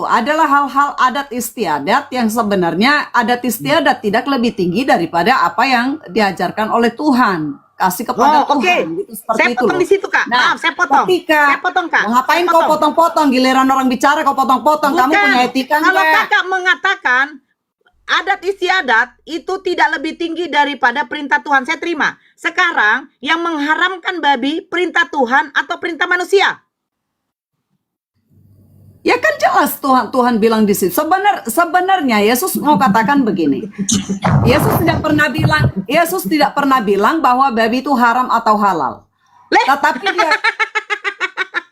adalah hal-hal adat istiadat yang sebenarnya adat istiadat tidak lebih tinggi daripada apa yang diajarkan oleh Tuhan. Kasih kepada Tuhan. Gitu, saya potong di situ, Kak. Nah, maaf, saya potong. Saya potong, Kak. Ngapain kau potong-potong? Giliran orang bicara kau potong-potong. Kamu punya etika nggak? Kalau Kakak mengatakan adat istiadat itu tidak lebih tinggi daripada perintah Tuhan, saya terima. Sekarang yang mengharamkan babi perintah Tuhan atau perintah manusia? Ya kan jelas Tuhan bilang di situ. Sebenarnya Yesus mau katakan begini. Yesus tidak pernah bilang bahwa babi itu haram atau halal. Tetapi dia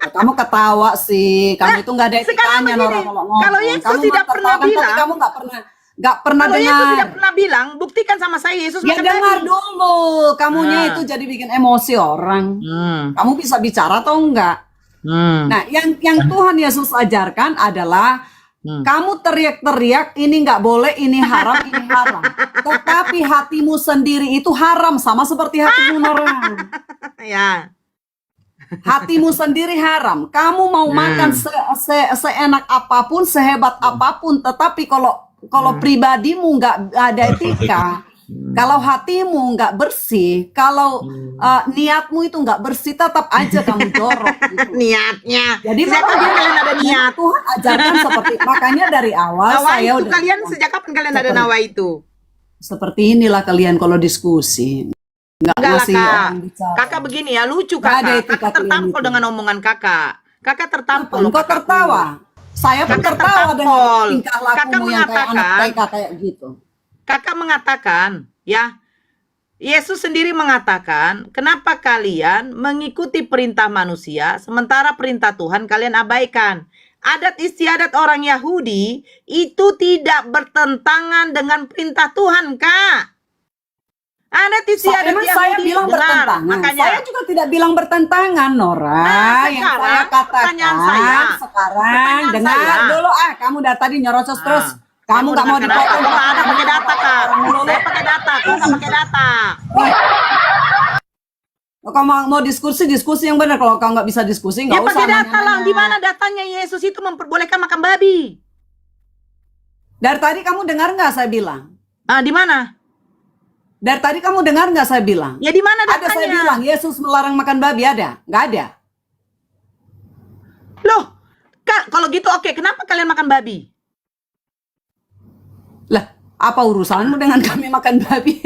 kamu ketawa sih. Kamu itu nggak ada etikanya orang kalau ngomong. Kalau Yesus tidak pernah bilang, kamu nggak pernah dengar. Kalau Yesus tidak pernah bilang, buktikan sama saya Yesus ya dengar dulu. Kamunya itu jadi bikin emosi orang. Kamu bisa bicara atau enggak? Nah, yang Tuhan Yesus ajarkan adalah kamu teriak-teriak ini nggak boleh, ini haram, ini haram. Tetapi hatimu sendiri itu haram sama seperti hatimu orang. Ya. Hatimu sendiri haram. Kamu mau makan seenak apapun, sehebat apapun, tetapi kalau pribadimu nggak ada etika. Kalau hatimu nggak bersih, kalau niatmu itu nggak bersih, tetap aja kamu jorok. Gitu. Niatnya. Jadi sejak kapan kalian ada niat? Tuhan ajarkan seperti makanya dari awal nawa saya itu udah kalian sejak kapan kalian ada nawa itu? Seperti inilah kalian kalau diskusi. Enggak lah, Kak. Bicara. Kakak begini ya, lucu Kakak. Kakak tertampol dengan omongan Kakak. Kakak tertampol. Kok tertawa? Saya pun tertawa dengan tingkah lakumu yang kayak anak TK kayak gitu. Kakak mengatakan, ya, Yesus sendiri mengatakan, kenapa kalian mengikuti perintah manusia, sementara perintah Tuhan kalian abaikan. Adat istiadat orang Yahudi itu tidak bertentangan dengan perintah Tuhan, Kak. Adat istiadat Yahudi saya bilang bertentangan. Makanya saya juga tidak bilang bertentangan, Nora. Nah, yang saya katakan sekarang dengar dulu. Kamu dari tadi nyerocos terus. Kamu nggak mau dipotong. Ada pakai data, Kak. Saya pakai data, kau nggak pakai data. Kalau mau diskusi yang benar. Kalau kau nggak bisa diskusi, nggak usah. Ya pakai data lah. Di mana datanya Yesus itu memperbolehkan makan babi? Dari tadi kamu dengar nggak saya bilang? Di mana? Dari tadi kamu dengar nggak saya bilang? Ya di mana datanya? Ada saya bilang Yesus melarang makan babi, ada? Nggak ada. Loh, Kak, kalau gitu oke. Kenapa kalian makan babi? Lah, apa urusanmu dengan kami makan babi?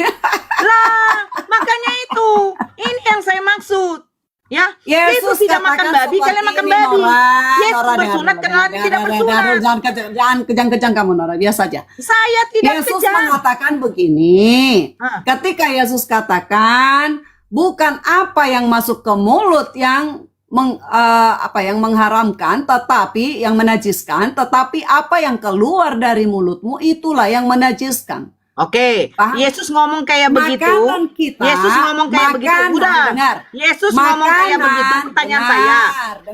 Lah, makanya itu. Ini yang saya maksud. Ya, Yesus tidak makan babi, kalian makan babi. Yesus bersunat, kalian tidak bersunat. Jangan kejang-kejang kamu, Nora, biasa saja. Saya tidak Yesus kejang. mengatakan begini. Ketika Yesus katakan, bukan apa yang masuk ke mulut yang yang mengharamkan, tetapi yang menajiskan, tetapi apa yang keluar dari mulutmu itulah yang menajiskan. Oke, Yesus ngomong kayak begitu. Yesus ngomong kayak begitu. Udah. Dengar. Yesus ngomong kayak begitu. Pertanyaan saya.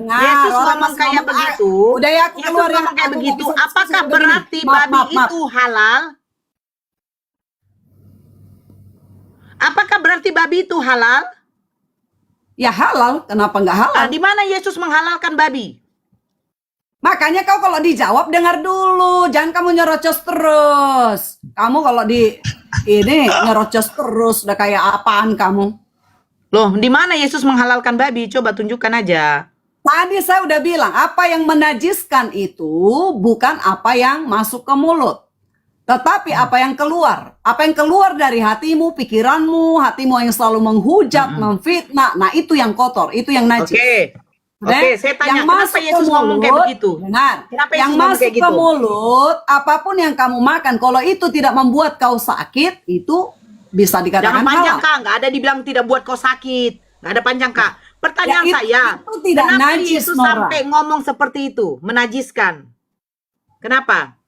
Yesus ngomong kayak begitu. Udah ya, aku Yesus ngomong kayak begitu. Apakah berarti babi itu halal? Apakah berarti babi itu halal? Ya halal, kenapa nggak halal? Di mana Yesus menghalalkan babi? Makanya kau kalau dijawab dengar dulu, jangan kamu nyerocos terus. Kamu kalau ini nyerocos terus, udah kayak apaan kamu? Loh, di mana Yesus menghalalkan babi? Coba tunjukkan aja. Tadi saya udah bilang, apa yang menajiskan itu bukan apa yang masuk ke mulut. Tetapi apa yang keluar. Apa yang keluar dari hatimu, pikiranmu, hatimu yang selalu menghujat, memfitnah. Nah itu yang kotor, itu yang najis. Oke, saya tanya, kenapa Yesus ngomong kayak begitu? Dengar, kenapa yang masuk ke mulut, apapun yang kamu makan, kalau itu tidak membuat kau sakit, itu bisa dikatakan halal. Jangan panjang, Kak. Nggak ada dibilang tidak buat kau sakit. Nggak ada panjang, Kak. Pertanyaan saya, itu tidak kenapa najis, Yesus Nora? sampai ngomong seperti itu, menajiskan? Kenapa?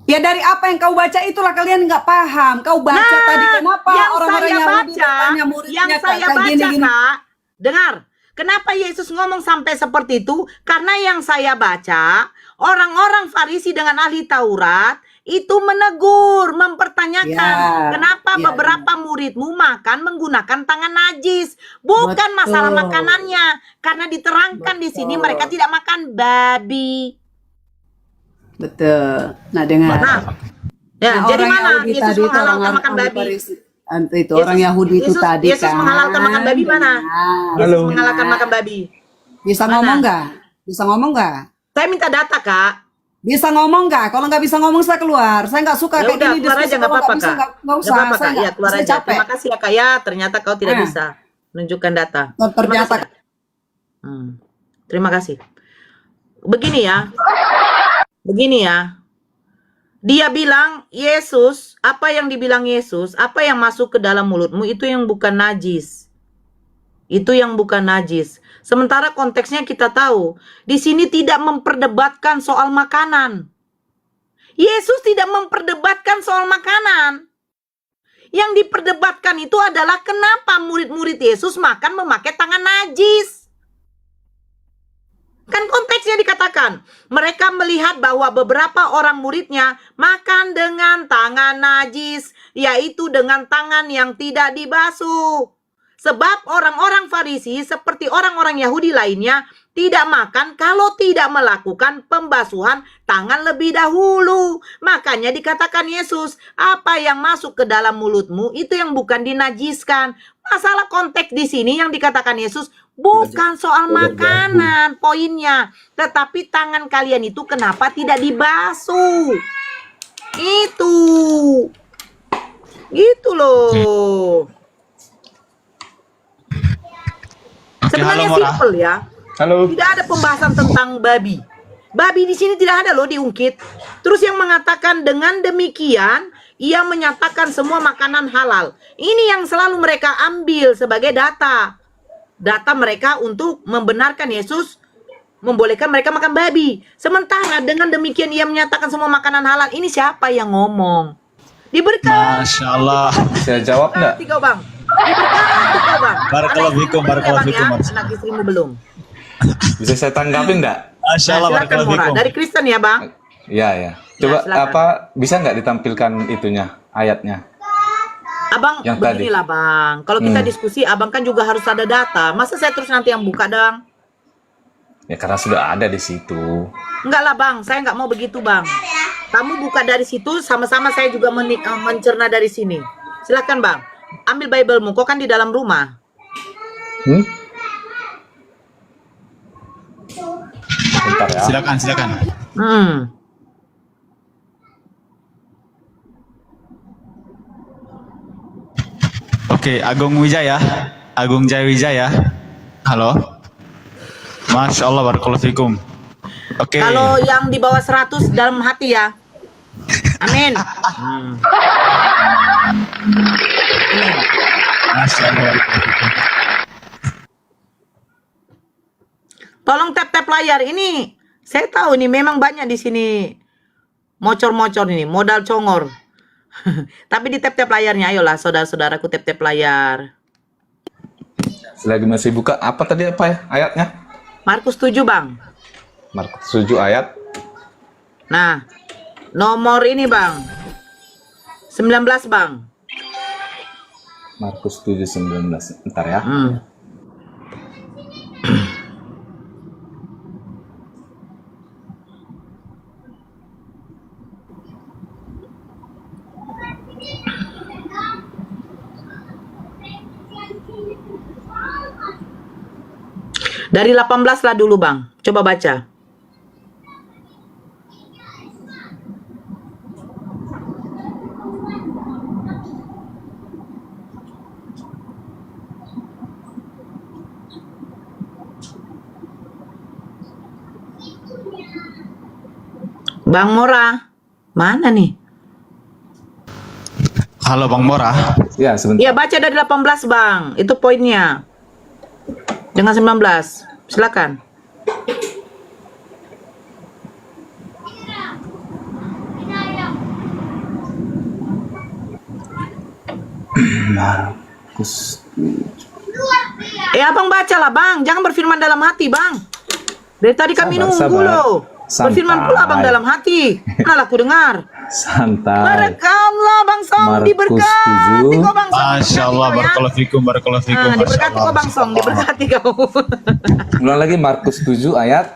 Ya dari apa yang kau baca itulah kalian nggak paham. Kau baca tadi kenapa orang-orang Yahudi bertanya muridnya yang saya baca, gini. Kak, dengar. Kenapa Yesus ngomong sampai seperti itu? Karena yang saya baca, orang-orang Farisi dengan ahli Taurat itu menegur, mempertanyakan kenapa ya. beberapa muridmu makan menggunakan tangan najis. Bukan masalah Betul. makanannya, karena diterangkan di sini mereka tidak makan babi. Betul. Nah, dengan Ya, jadi orang mana Yahudi Yesus tadi itu menghalalkan orang makan ahli babi? Farisi. Itu orang Yahudi itu tadi Yesus kan. menghalalkan makan babi mana? Yesus menghalalkan makan babi. Bisa Mana? ngomong nggak? Bisa ngomong nggak? Saya minta data, Kak. Bisa ngomong nggak? Kalau nggak bisa ngomong saya keluar. Saya nggak suka Ya kayak udah, gini keluar diskusi. aja, nggak Kalau apa-apa, bisa Kak. nggak Nggak usah. apa-apa, Saya Kak. Ya, nggak. keluar Saya aja. capek. Terima kasih ya, Kak. Ya, ternyata kau tidak bisa menunjukkan data. Ternyata Terima kasih. Begini ya. Dia bilang, Yesus, apa yang dibilang Yesus, apa yang masuk ke dalam mulutmu itu yang bukan najis. Itu yang bukan najis. Sementara konteksnya kita tahu, di sini tidak memperdebatkan soal makanan. Yesus tidak memperdebatkan soal makanan. Yang diperdebatkan itu adalah kenapa murid-murid Yesus makan memakai tangan najis. Kan konteksnya dikatakan, mereka melihat bahwa beberapa orang muridnya makan dengan tangan najis, yaitu dengan tangan yang tidak dibasuh. Sebab orang-orang Farisi seperti orang-orang Yahudi lainnya tidak makan kalau tidak melakukan pembasuhan tangan lebih dahulu. Makanya dikatakan Yesus, apa yang masuk ke dalam mulutmu itu yang bukan dinajiskan. Masalah konteks di sini yang dikatakan Yesus bukan soal makanan poinnya, tetapi tangan kalian itu kenapa tidak dibasuh? Itu. Gitu loh. Sebenarnya simpel ya. Halo. Tidak ada pembahasan tentang babi. Babi di sini tidak ada loh diungkit. Terus yang mengatakan dengan demikian ia menyatakan semua makanan halal. Ini yang selalu mereka ambil sebagai data. Data mereka untuk membenarkan Yesus membolehkan mereka makan babi. Sementara dengan demikian ia menyatakan semua makanan halal. Ini siapa yang ngomong? Diberikan. Masya Allah. Saya jawab nggak? Kau bang. Diberikan kau bang. Barakallahu fikum, barakallahu fikum. Anak istrimu belum. Bisa saya tanggapin nggak? Masya Allah. Silakan Barakallahu Mora. fikum. Dari Kristen ya bang. Iya ya. Coba silakan. bisa nggak ditampilkan itunya ayatnya? Abang Yang beginilah bang. Kalau kita diskusi abang kan juga harus ada data. Masa saya terus nanti yang buka dong? Ya karena sudah ada di situ. Enggak lah bang. Saya nggak mau begitu bang. Kamu buka dari situ, sama-sama saya juga mencerna dari sini. Silakan bang. Ambil Bible-mu. Kau kan di dalam rumah. Bentar ya. Silakan. Oke, Agung Wijaya. Agung Jaya Wijaya. Halo. Masya Allah, barakallahu fikum. Oke. Kalau yang di bawah 100 dalam hati ya. Amin. Masya Allah. Tolong tap-tap layar ini. Saya tahu nih memang banyak di sini mocor-mocor ini, modal congor. Tapi di tap-tap layarnya, ayolah saudara-saudaraku tap-tap layar. Selagi masih buka, apa tadi apa ya ayatnya? Markus 7 bang. Markus 7 ayat. Nah, nomor ini bang. 19 bang. Markus 7:19. Bentar ya. Dari 18 lah dulu bang. Coba baca. Bang Mora, mana nih? Halo Bang Mora. Ya, sebentar. Iya baca dari 18 bang. Itu poinnya. Dengan 19. Silakan. Markus. Abang bacalah bang. Jangan berfirman dalam hati bang. Dari tadi kami Sabar, nunggu sabar. loh. Santai. Berfirman pula abang dalam hati. Malah aku dengar. Santai. Merekamlah Bang Song, Markus diberkati 7. kok Bang Song. Masya Allah, diberkati kau ya. barakallahu fikum, Diberkati kok Bang Song, diberkati kau. Ulang lagi Markus 7 ayat.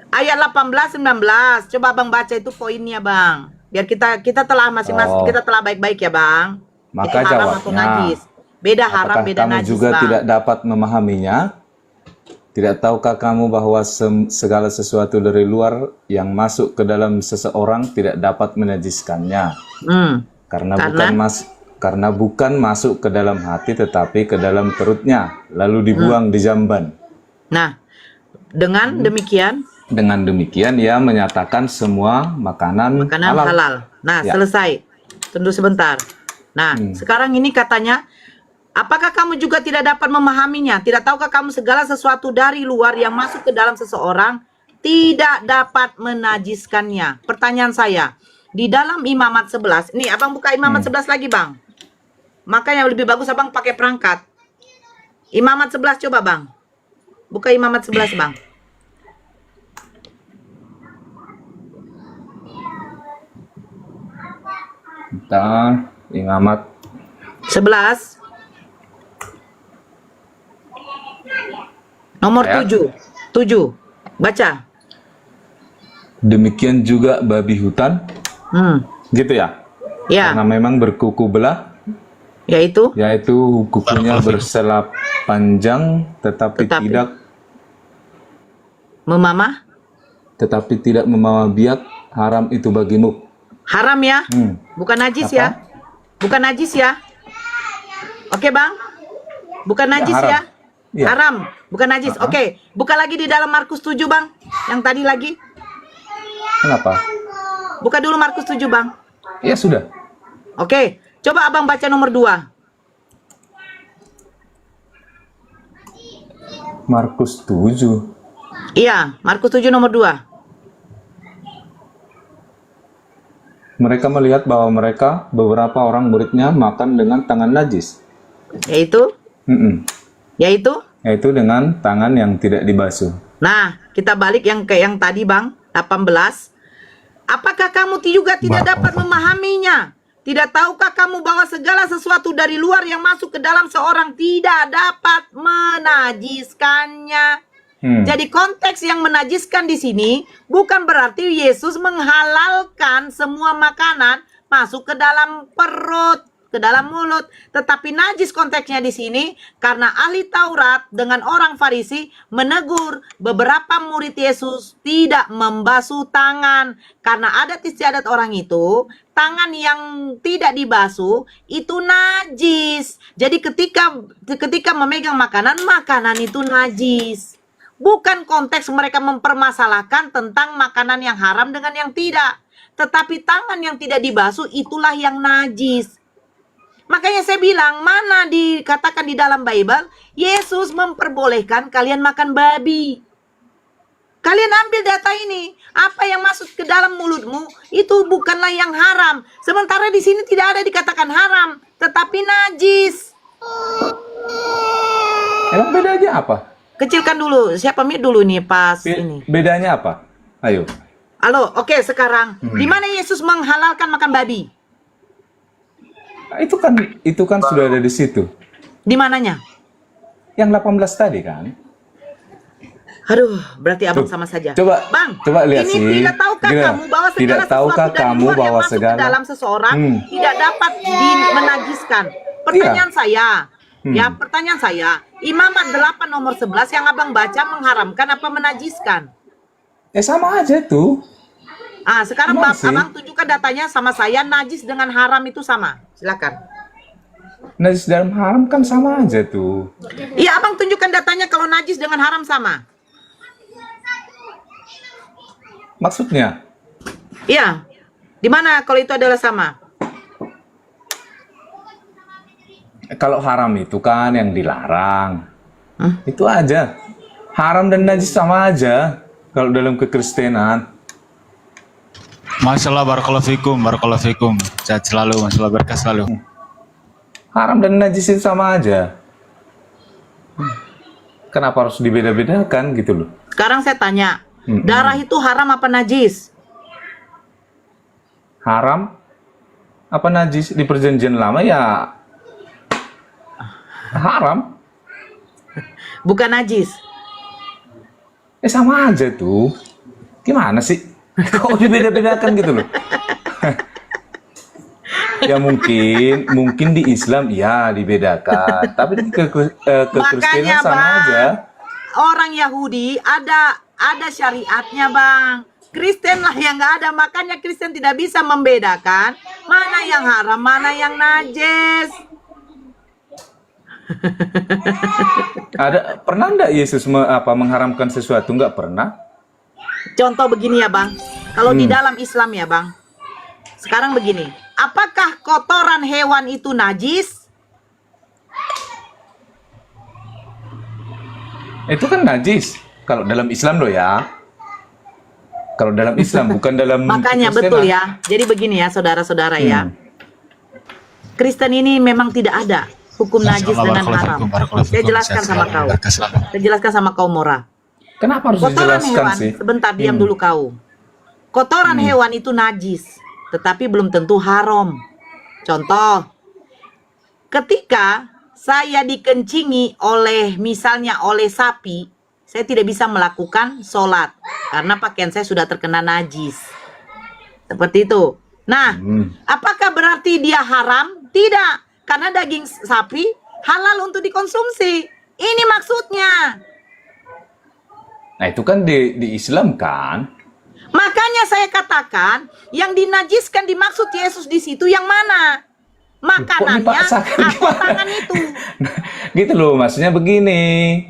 Ayat 18 19. Coba Bang baca itu poinnya, Bang. Biar kita telah masing-masing kita telah baik-baik ya, Bang. Maka Jadi haram atau jawabnya, najis. Beda haram, apakah beda kamu najis, juga Bang. tidak dapat memahaminya? Tidak tahukah kamu bahwa segala sesuatu dari luar yang masuk ke dalam seseorang tidak dapat menajiskannya? Karena bukan masuk ke dalam hati tetapi ke dalam perutnya, lalu dibuang di jamban. Nah, dengan demikian ia menyatakan semua makanan halal. Nah, Ya. selesai. Tunggu sebentar. Nah, sekarang ini katanya, apakah kamu juga tidak dapat memahaminya? Tidak tahukah kamu segala sesuatu dari luar yang masuk ke dalam seseorang tidak dapat menajiskannya? Pertanyaan saya, di dalam Imamat 11, ini Abang buka Imamat 11 lagi, Bang. Makanya lebih bagus Abang pakai perangkat. Imamat 11 coba, Bang. Buka Imamat 11, Bang. Kita Imamat 11 nomor Ayat. 7 baca. Demikian juga babi hutan, gitu ya? Ya, Karena memang berkuku belah, yaitu yaitu kukunya berselap panjang, tetapi tidak memamah membawa biak. Haram itu bagimu. haram ya, bukan najis Apa? ya, bukan najis ya. Oke, Bang, bukan najis haram. ya, Ya. haram, bukan najis. Oke, buka lagi di dalam Markus 7, Bang, yang tadi lagi. Kenapa? Buka dulu Markus 7, Bang. Ya sudah. Oke, coba Abang baca nomor 2. Markus 7. Iya, Markus 7 nomor 2. Mereka melihat bahwa beberapa orang muridnya makan dengan tangan najis. Yaitu Yaitu dengan tangan yang tidak dibasuh. Nah, kita balik yang tadi, Bang, 18. Apakah kamu juga tidak dapat memahaminya? Tidak tahukah kamu bahwa segala sesuatu dari luar yang masuk ke dalam seorang tidak dapat menajiskannya? Jadi konteks yang menajiskan di sini bukan berarti Yesus menghalalkan semua makanan masuk ke dalam perut, ke dalam mulut, tetapi najis konteksnya di sini karena ahli Taurat dengan orang Farisi menegur beberapa murid Yesus tidak membasuh tangan karena adat istiadat orang itu, tangan yang tidak dibasuh itu najis. Jadi ketika memegang makanan itu najis. Bukan konteks mereka mempermasalahkan tentang makanan yang haram dengan yang tidak. Tetapi tangan yang tidak dibasuh itulah yang najis. Makanya saya bilang, mana dikatakan di dalam Bible, Yesus memperbolehkan kalian makan babi. Kalian ambil data ini, apa yang masuk ke dalam mulutmu, itu bukanlah yang haram. Sementara di sini tidak ada dikatakan haram, tetapi najis. Emang bedanya apa? Kecilkan dulu, siapa mute dulu nih pas ini. Bedanya apa? Ayo. Halo, oke sekarang. Di mana Yesus menghalalkan makan babi? Itu kan sudah ada di situ. Di mananya? Yang 18 tadi kan? Aduh, berarti Abang sama saja. Bang, lihat ini sih. tidak tahukah kamu bahwa segala sesuatu dari luar yang masuk ke dalam seseorang tidak dapat menajiskan? Pertanyaan saya, pertanyaan saya, Imamat 8 nomor 11 yang Abang baca mengharamkan apa menajiskan? Sama aja tuh. Sekarang Abang tunjukkan datanya sama saya, najis dengan haram itu sama. Silakan. Najis dalam haram kan sama aja tuh. Iya, Abang tunjukkan datanya kalau najis dengan haram sama. Maksudnya? Iya. Di mana kalau itu adalah sama? Kalau haram itu kan yang dilarang. Itu aja. Haram dan najis sama aja. Kalau dalam kekristenan. Masya Allah, barakallahu fikum. Sehat selalu, Masya Allah, berkah selalu. Haram dan najis itu sama aja. Kenapa harus dibeda-bedakan gitu loh? Sekarang saya tanya, darah itu haram apa najis? haram apa najis? Di perjanjian lama ya haram. Bukan najis. Sama aja tuh. Gimana sih? Kok dibeda-bedakan gitu loh? Ya mungkin di Islam ya dibedakan, tapi di Kekristenan sama Bang, aja. Orang Yahudi ada syariatnya, Bang. Kristen lah yang nggak ada, makanya Kristen tidak bisa membedakan mana yang haram, mana yang najis. Pernah nggak Yesus mengharamkan sesuatu? Nggak pernah. Contoh begini ya, Bang. Kalau di dalam Islam ya, Bang. Sekarang begini, apakah kotoran hewan itu najis? Itu kan najis. Kalau dalam Islam loh ya. Kalau dalam Islam, bukan dalam Makanya Kristenan. betul ya. Jadi begini ya, saudara-saudara ya. Kristen ini memang tidak ada hukum najis dengan haram. Saya jelaskan sama kau. Saya jelaskan sama kau, Mora. Kenapa harus Kotoran dijelaskan hewan, sih? sebentar diam dulu kau. Kotoran hewan itu najis, tetapi belum tentu haram. Contoh, ketika saya dikencingi misalnya oleh sapi, saya tidak bisa melakukan sholat karena pakaian saya sudah terkena najis. Seperti itu. Nah, apakah berarti dia haram? Tidak, karena daging sapi halal untuk dikonsumsi. Ini maksudnya. Nah itu kan di Islam kan. Makanya saya katakan yang dinajiskan dimaksud Yesus di situ yang mana? Makanannya atau tangan itu? Gitu loh, maksudnya begini,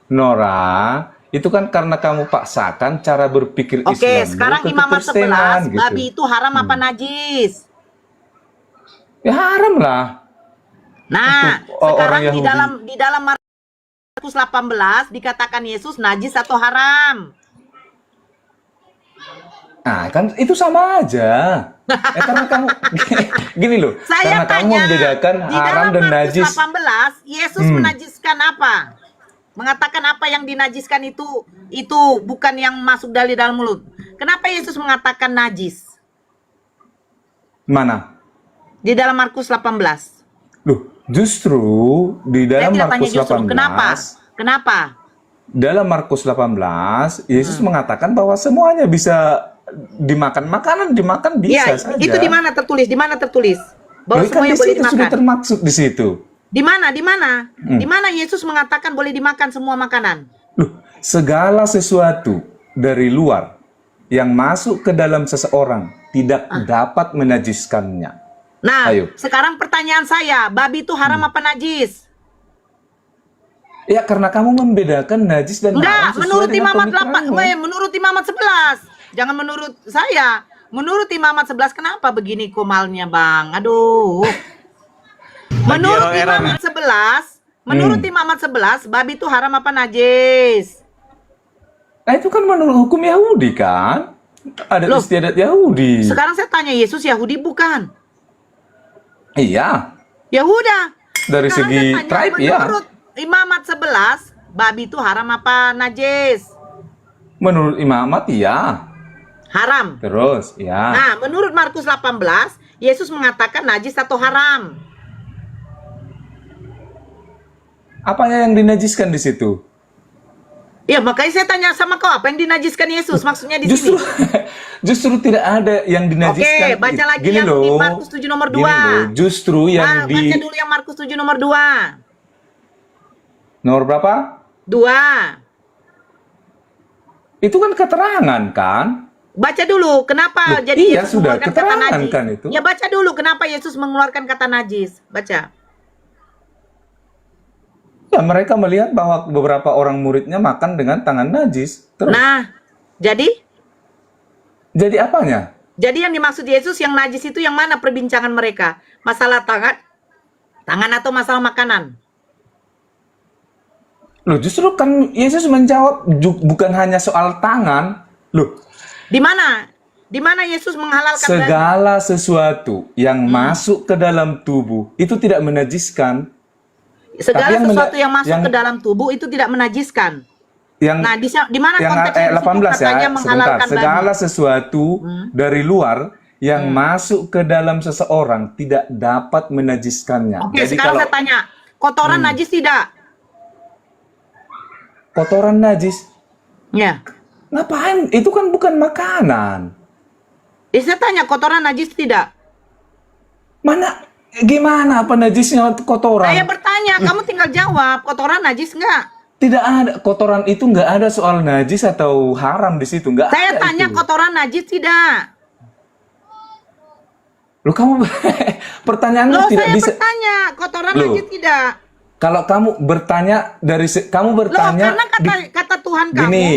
Nora, itu kan karena kamu paksakan cara berpikir Islam. Oke, sekarang ke Imamat 11, Kekristenan, gitu. babi itu haram apa najis? Ya haram lah. Nah, Untuk orang sekarang Yahudi. di dalam Markus 18 dikatakan Yesus najis atau haram? Nah, kan itu sama aja. Karena kamu gini loh, Saya karena kamu tanya, membedakan di haram dalam dan Markus najis. 18, Yesus menajiskan apa? Mengatakan apa yang dinajiskan itu bukan yang masuk dari dalam mulut. Kenapa Yesus mengatakan najis? Mana? Di dalam Markus 18. Loh, justru di Saya dalam tidak tanya Markus justru, 18. Kenapa? Dalam Markus 18, Yesus mengatakan bahwa semuanya bisa dimakan. Makanan dimakan bisa Iya, saja. itu di mana tertulis? Di mana tertulis? Bahwa Loh, kan semuanya di boleh situ sudah dimakan. termaksud di situ. Di mana? Di mana? Di mana Yesus mengatakan boleh dimakan semua makanan? Loh, segala sesuatu dari luar yang masuk ke dalam seseorang tidak dapat menajiskannya. Nah, Ayo. sekarang pertanyaan saya, babi itu haram apa najis? Ya, karena kamu membedakan najis dan Enggak, haram sesuai menurut dengan Imamat 8, pemikiranmu. menurut Imamat 11. Jangan menurut saya. Menurut Imamat 11 kenapa begini komalnya, Bang? Aduh. Menurut Imamat 11, Imamat 11, babi itu haram apa najis? Nah, itu kan menurut hukum Yahudi kan? Adat Loh, istiadat Yahudi. Sekarang saya tanya, Yesus Yahudi bukan? Iya, Yahuda. dari Sekarang segi saya tanya, tribe ya. menurut Imamat 11, babi itu haram apa najis? Menurut Imamat ya. Haram. Terus ya. Nah, menurut Markus 18, Yesus mengatakan najis atau haram? Apanya yang dinajiskan di situ? Ya, makanya saya tanya sama kau, apa yang dinajiskan Yesus? Maksudnya di Justru sini. justru tidak ada yang dinajiskan. Oke, baca lagi Gini yang loh, di Markus 7 nomor 2. gini loh, justru yang Baca dulu yang Markus 7 nomor 2. nomor berapa? 2. Itu kan keterangan kan? Baca dulu, kenapa Loh, jadi iya, Yesus sudah, mengeluarkan kata keterangan najis? kan itu. Ya baca dulu, kenapa Yesus mengeluarkan kata najis? Baca. Ya, mereka melihat bahwa beberapa orang muridnya makan dengan tangan najis. Terus, Nah, jadi apanya? yang dimaksud Yesus yang najis itu yang mana perbincangan mereka? Masalah tangan atau masalah makanan? Loh, justru kan Yesus menjawab bukan hanya soal tangan. Loh, Di mana? Di mana Yesus menghalalkan segala sesuatu yang masuk ke dalam tubuh itu tidak menajiskan. segala Tapi yang sesuatu yang masuk yang- ke dalam tubuh itu tidak menajiskan. Yang Nah, di mana yang konteksnya ayat di situ 18 ya, katanya sebentar. menghalalkan Segala babi? sesuatu dari luar yang masuk ke dalam seseorang tidak dapat menajiskannya. Oke, Jadi sekarang kalau saya tanya, kotoran najis tidak? kotoran najis, Ya. ngapain? Itu kan bukan makanan. Saya tanya, kotoran najis tidak? Mana? Gimana apa najisnya kotoran? Saya bertanya, kamu tinggal jawab, kotoran najis nggak? Tidak ada kotoran itu, nggak ada soal najis atau haram di situ, nggak Saya ada tanya, itu. kotoran najis tidak? Loh kamu pertanyaannya Loh, tidak saya bisa. bertanya, kotoran Loh. najis tidak? Kalau kamu bertanya kamu Loh, bertanya karena kata Tuhan kamu, gini,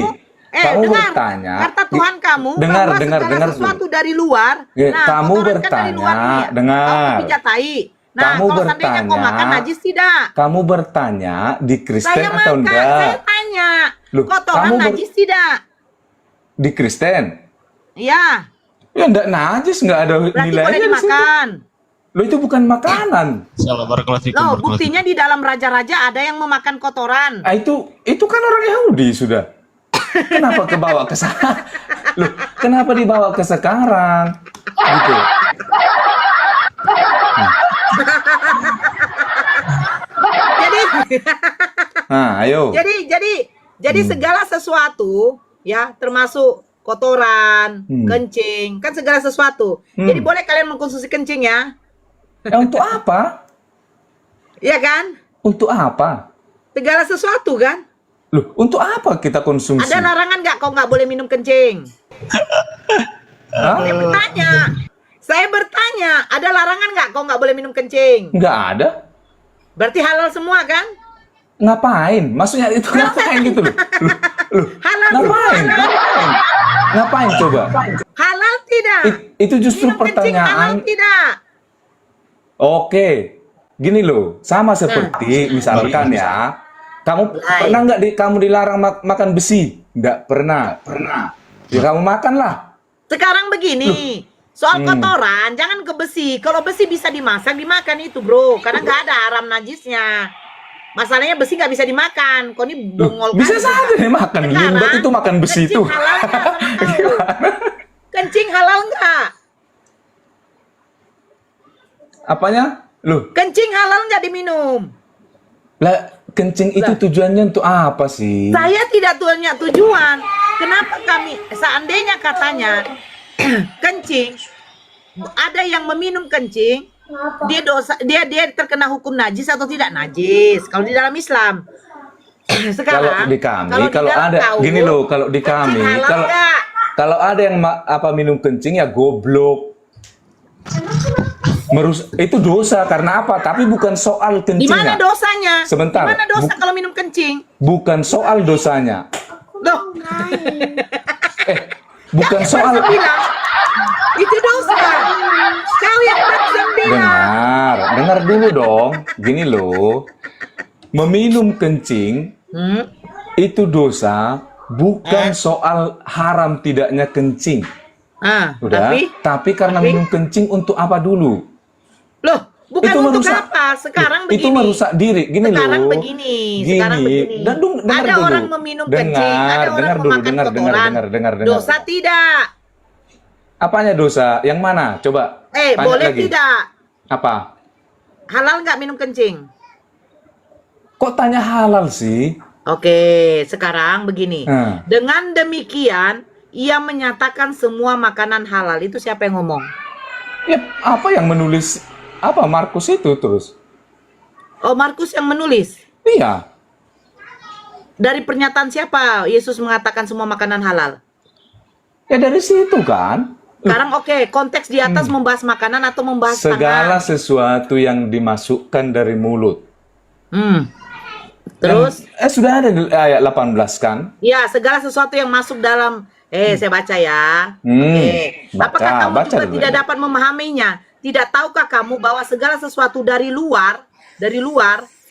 kamu dengar, bertanya, kata Tuhan kamu dengar, bahwa dengar, segala dengar sesuatu dulu. dari luar, Ya, kamu kotoran kan dari bertanya, luar nih, dengar. Kamu pijat tai. Nah, Kamu kalau seandainya kau bertanya, makan najis tidak? kamu bertanya di Kristen Saya atau makan, enggak? saya tanya, Loh, kotoran kamu najis tidak? Di Kristen? Ya, Ya enggak najis, enggak ada berarti boleh nilainya di situ. dimakan. Loh itu bukan makanan. Insyaallah barakallahu fikum. Loh, barakallahu buktinya di dalam raja-raja ada yang memakan kotoran. Ah, itu kan orang Yahudi sudah. Kenapa kebawa ke sana? Loh, kenapa dibawa ke sekarang? Gitu. Jadi Nah, ayo. jadi segala sesuatu ya, termasuk kotoran, Hmm. kencing, kan segala sesuatu. Jadi boleh kalian mengkonsumsi kencing ya. Untuk apa? Iya kan? Untuk apa? Segala sesuatu kan? Loh, untuk apa kita konsumsi? Ada larangan nggak kau nggak boleh minum kencing? Hah? Saya bertanya, ada larangan nggak kau nggak boleh minum kencing? Nggak ada. Berarti halal semua kan? Ngapain? Maksudnya itu ngapain gitu loh? Loh, Halal ngapain? semua. Ngapain? Ngapain coba? Halal tidak? Itu justru Minum kencing halal pertanyaan. tidak? Oke, gini loh, sama seperti misalkan ya, kamu pernah nggak kamu dilarang makan besi? Nggak pernah. Ya kamu makanlah. Sekarang begini, soal kotoran jangan ke besi. Kalau besi bisa dimasak, dimakan itu bro, karena nggak ada haram najisnya. Masalahnya besi nggak bisa dimakan. Kau ini bongol Bisa kali. saja nih makan limbat itu makan besi kencing itu. halal nggak? Sama tahu. Kencing halal nggak? Apanya? Loh, Kencing halal nggak diminum? lah kencing itu tujuannya untuk apa sih? Saya tidak punya tujuan. Kenapa kami seandainya katanya kencing, ada yang meminum kencing, dia dosa, dia terkena hukum najis atau tidak najis kalau di dalam Islam. Sekarang Kalau di kami, di kalau dalam ada kau, gini loh, kalau di kencing kami, halal kalau nggak? kalau ada yang minum kencing ya goblok. Itu dosa karena apa? Tapi bukan soal Di mana kencingnya. dosanya? Sebentar. Di mana dosa kalau minum kencing? Bukan soal dosanya. Loh, Bukan soal. baru bilang itu dosa. Kau yang barusan bilang. Dengar dulu dong. Gini loh. Meminum kencing itu dosa, bukan soal haram tidaknya kencing. Udah. Tapi karena minum kencing untuk apa dulu? Loh, bukan Itu untuk merusak- apa? Sekarang begini. Itu merusak diri. Gini Sekarang loh. begini. Sekarang begini. Dengar Ada dulu. orang meminum kencing, ada orang dengar dulu, memakan kotoran. dengar. Dosa tidak? Apanya dosa? Yang mana? Coba. Tanya Boleh lagi. tidak? Apa? Halal nggak minum kencing? Kok tanya halal sih? Oke, sekarang begini. Nah. Dengan demikian, ia menyatakan semua makanan halal. Itu siapa yang ngomong? Ya, apa yang menulis? Apa Markus itu terus? Oh, Markus yang menulis. Iya. Dari pernyataan siapa Yesus mengatakan semua makanan halal? Ya dari situ kan. Sekarang oke, konteks di atas membahas makanan atau membahas Segala tangan? sesuatu yang dimasukkan dari mulut. Terus? Sudah ada di ayat 18 kan? Ya, segala sesuatu yang masuk dalam saya baca ya. Baca, Apakah kamu baca juga dulu tidak ya. dapat memahaminya? Tidak tahukah kamu bahwa segala sesuatu dari luar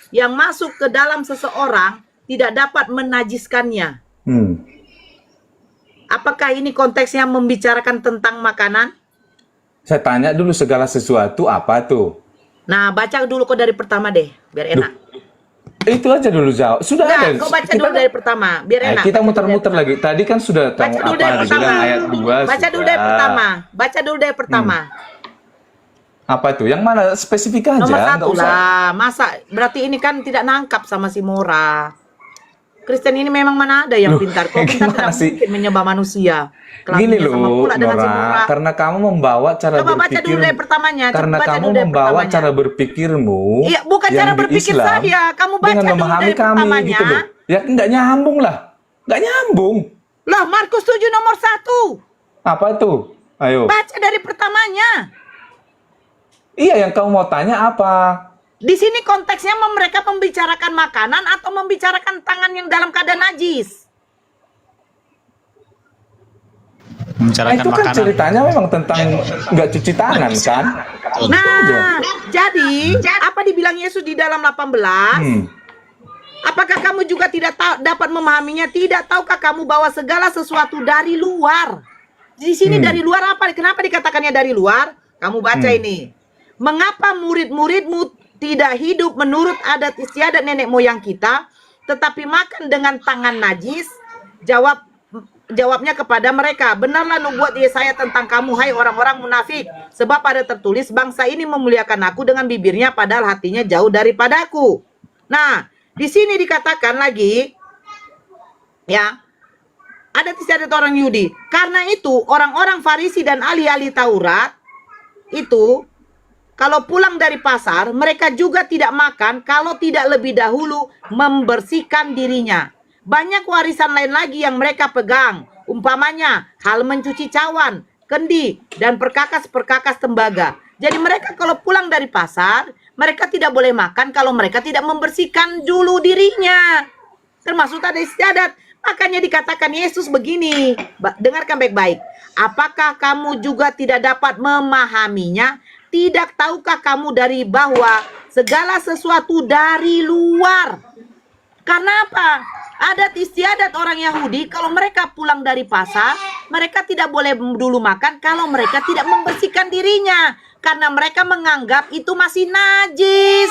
yang masuk ke dalam seseorang tidak dapat menajiskannya? Apakah ini konteksnya membicarakan tentang makanan? Saya tanya dulu segala sesuatu apa tuh? Nah, baca dulu kok dari pertama deh, biar enak. Itu aja dulu jawab. Sudah ada. Kau baca dulu dari pertama, biar enak. Kita muter-muter lagi. Tadi kan sudah tahu Baca dulu apa dari pertama. dibilang ayat 2. Baca dulu dari pertama. Baca dulu dari pertama. Apa itu? Yang mana? Spesifik aja. Nomor 1 nggak usah. lah. Masa berarti ini kan tidak nangkap sama si Mora. Kristen ini memang mana ada yang Loh, pintar. Kok pintar gimana tidak sih? mungkin menyembah manusia. Gini Kelakuannya sama loh, pula dengan si Nora, Mora. karena kamu membawa cara Coba baca berpikir, dulu dari pertamanya. Coba karena baca kamu dulu dari membawa pertamanya. cara berpikirmu, Iya, bukan yang cara di berpikir Islam, saya. Kamu baca dengan dulu memahami dari kami pertamanya. gitu loh. Ya nggak nyambung lah, nggak nyambung. Lah, Markus 7 nomor 1. Apa tuh? Ayo. Baca dari pertamanya. Iya, yang kamu mau tanya apa? Di sini konteksnya mereka membicarakan makanan atau membicarakan tangan yang dalam keadaan najis. Membicarakan Itu kan makanan. ceritanya memang tentang nggak cuci tangan kan? Nah, jadi apa dibilang Yesus di dalam 18? Apakah kamu juga tidak dapat memahaminya? Tidak tahukah kamu bahwa segala sesuatu dari luar? Di sini dari luar apa? Kenapa dikatakannya dari luar? Kamu baca ini. Mengapa murid-muridmu tidak hidup menurut adat istiadat nenek moyang kita, tetapi makan dengan tangan najis? Jawabnya kepada mereka, benarlah nubuat Yesaya tentang kamu, hai orang-orang munafik. Sebab ada tertulis, bangsa ini memuliakan aku dengan bibirnya, padahal hatinya jauh daripadaku. Nah, di sini dikatakan lagi, ya, ada istiadat orang Yahudi. Karena itu, orang-orang Farisi dan ahli-ahli Taurat, itu, kalau pulang dari pasar, mereka juga tidak makan kalau tidak lebih dahulu membersihkan dirinya. Banyak warisan lain lagi yang mereka pegang, umpamanya hal mencuci cawan, kendi, dan perkakas-perkakas tembaga. Jadi mereka kalau pulang dari pasar, mereka tidak boleh makan kalau mereka tidak membersihkan dulu dirinya. Termasuk tadi istiadat. Makanya dikatakan Yesus begini, dengarkan baik-baik. Apakah kamu juga tidak dapat memahaminya? Tidak tahukah kamu dari bahwa segala sesuatu dari luar? Karena apa? Adat istiadat orang Yahudi, kalau mereka pulang dari pasar, mereka tidak boleh dulu makan kalau mereka tidak membersihkan dirinya. Karena mereka menganggap itu masih najis.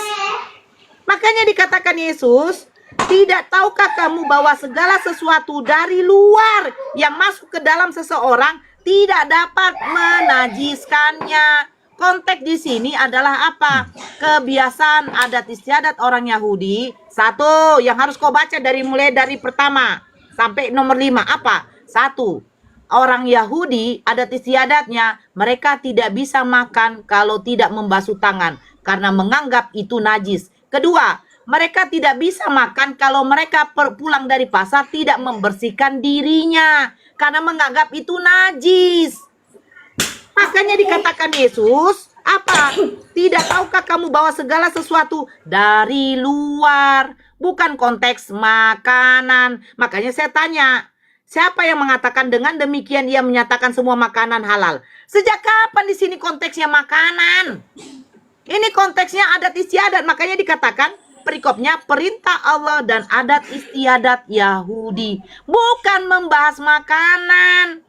Makanya dikatakan Yesus, tidak tahukah kamu bahwa segala sesuatu dari luar yang masuk ke dalam seseorang tidak dapat menajiskannya. Konteks di sini adalah apa? Kebiasaan adat istiadat orang Yahudi. Satu, yang harus kau baca mulai dari pertama sampai nomor 5. Apa? Satu, orang Yahudi adat istiadatnya mereka tidak bisa makan kalau tidak membasuh tangan karena menganggap itu najis. Kedua, mereka tidak bisa makan kalau mereka pulang dari pasar tidak membersihkan dirinya karena menganggap itu najis. Makanya dikatakan Yesus, apa? Tidak tahukah kamu bahwa segala sesuatu dari luar, bukan konteks makanan. Makanya saya tanya, siapa yang mengatakan dengan demikian ia menyatakan semua makanan halal? Sejak kapan di sini konteksnya makanan? Ini konteksnya adat istiadat, makanya dikatakan perikopnya perintah Allah dan adat istiadat Yahudi, bukan membahas makanan.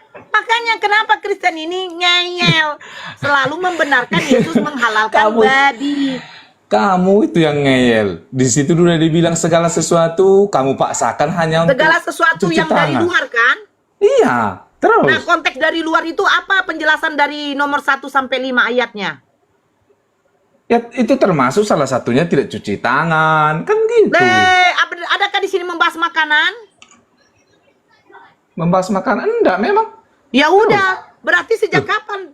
Makanya kenapa Kristen ini ngeyel, selalu membenarkan Yesus menghalalkan babi. Kamu itu yang ngeyel. Di situ udah dibilang segala sesuatu kamu paksakan hanya untuk segala sesuatu cuci yang dari tangan. luar kan? Iya, terus. Nah, konteks dari luar itu apa penjelasan dari nomor 1 sampai 5 ayatnya? Ya, itu termasuk salah satunya tidak cuci tangan, kan gitu. Adakah di sini membahas makanan? Membahas makanan enggak memang. Ya udah, berarti sejak kapan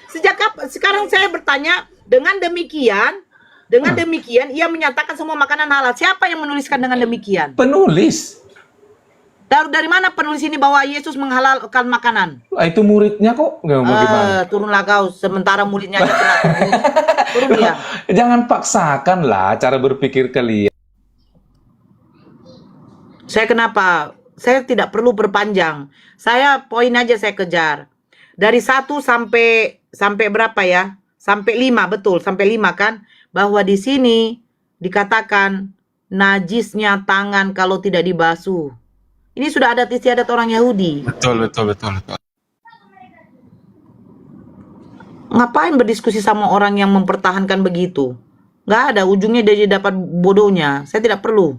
sejak kapan? Sekarang saya bertanya, dengan demikian ia menyatakan semua makanan halal. Siapa yang menuliskan dengan demikian? Penulis. Dari mana penulis ini bahwa Yesus menghalalkan makanan? Itu muridnya kok. Nggak mau gimana? Turunlah kau, sementara muridnya aja kena turun ya. Jangan paksakan lah cara berpikir kalian. Saya tidak perlu berpanjang. Saya poin aja saya kejar. Dari 1 sampai berapa ya? Sampai 5, betul, sampai 5 kan? Bahwa di sini dikatakan najisnya tangan kalau tidak dibasuh. Ini sudah adat istiadat orang Yahudi. Betul. Ngapain berdiskusi sama orang yang mempertahankan begitu? Nggak ada, ujungnya dia dapat bodohnya. Saya tidak perlu.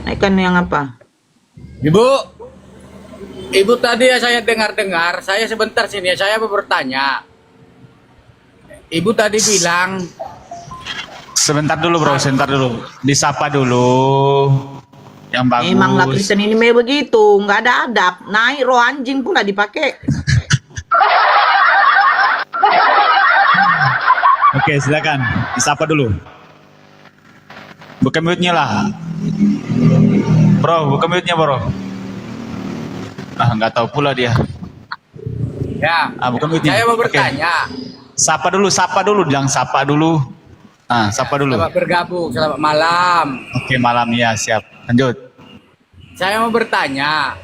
Naikkan yang apa? Ibu tadi ya saya dengar-dengar, saya sebentar sini ya, saya mau bertanya. Ibu tadi bilang, Sebentar dulu bro, sebentar dulu. Disapa dulu. Yang bagus. Memang lah Kristen ini memang begitu, nggak ada adab. Naik roh anjing pula dipakai. Oke, silakan. Disapa dulu. Buka mute-nya lah. Bro, buka mute-nya bro. Nggak tahu pula dia. ya, Buka mute-nya. saya mau Oke. bertanya. Sapa dulu, jangan sapa dulu. Sapa dulu. Selamat bergabung, selamat malam. Oke, malam ya, siap. Lanjut. Saya mau bertanya.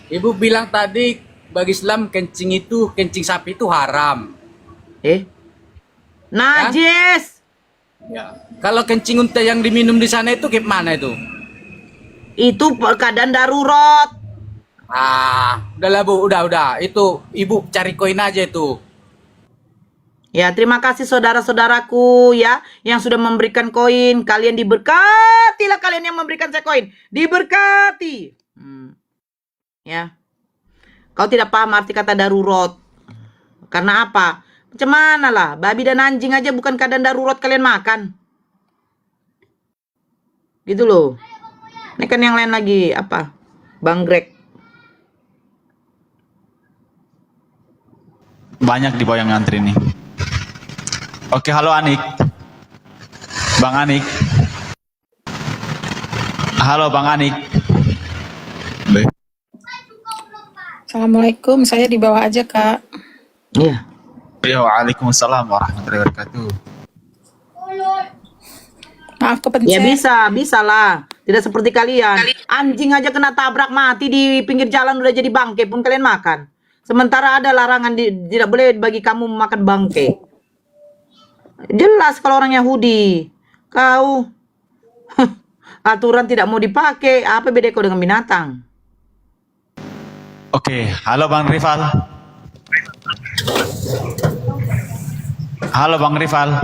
Ibu bilang tadi bagi Islam kencing sapi itu haram. Najis. Ya. Kalau kencing unta yang diminum di sana itu gimana itu? Itu keadaan darurat. Udahlah Bu, udah. Itu Ibu cari koin aja itu. Ya, terima kasih saudara-saudaraku ya yang sudah memberikan koin. Kalian diberkatilah, kalian yang memberikan saya koin. Diberkati. Ya. Kau tidak paham arti kata darurat. Karena apa? Macam mana lah? Babi dan anjing aja bukan keadaan darurat kalian makan. Gitu loh. Ini kan yang lain lagi apa? Bang Greg. Banyak di bawah yang ngantri nih. Oke, halo Anik. Bang Anik. Halo Bang Anik. Assalamualaikum, saya di bawah aja Kak. Iya. Waalaikumsalam warahmatullahi wabarakatuh. Maaf kepencet. Ya bisa lah. Tidak seperti kalian. Anjing aja kena tabrak mati di pinggir jalan udah jadi bangke pun kalian makan. Sementara ada larangan tidak boleh bagi kamu makan bangke. Jelas kalau orang Yahudi. Kau aturan tidak mau dipakai. Apa beda kau dengan binatang? Oke, halo Bang Rival. Halo Bang Rival.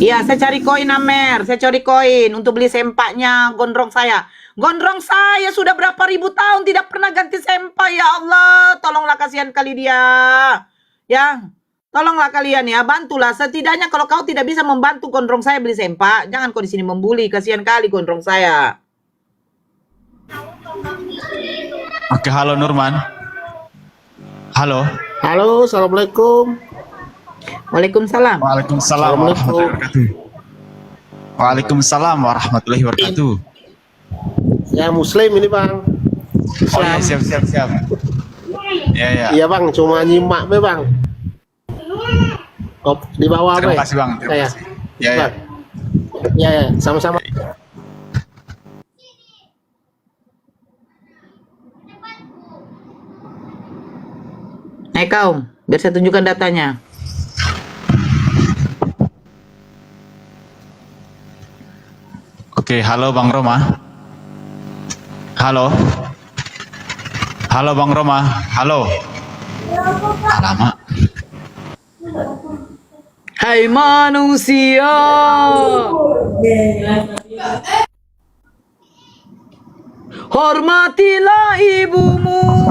Iya, saya cari koin Amer. Saya cari koin untuk beli sempaknya gondrong saya. Gondrong saya sudah berapa ribu tahun tidak pernah ganti sempak. Ya Allah, tolonglah kasihan kali dia. Ya, tolonglah kalian ya, bantulah. Setidaknya kalau kau tidak bisa membantu gondrong saya beli sempak, jangan kau di sini membuli. Kasihan kali gondrong saya. Oke, halo Nurman. Halo. Halo, assalamualaikum. Waalaikumsalam. Waalaikumsalam warahmatullahi wabarakatuh. Waalaikumsalam warahmatullahi wabarakatuh. Ya Muslim ini bang. Oh iya, siap. Ya. Iya bang, cuma nyimak be bang. Oh, di bawah Terima be. kasih bang. Terima Saya. kasih. Ya. Bang. Ya, sama-sama. Naik kau, biar saya tunjukkan datanya. Oke, halo Bang Roma. Halo. Halo Bang Roma. Halo. Alamak. Hai manusia. Hormatilah ibumu.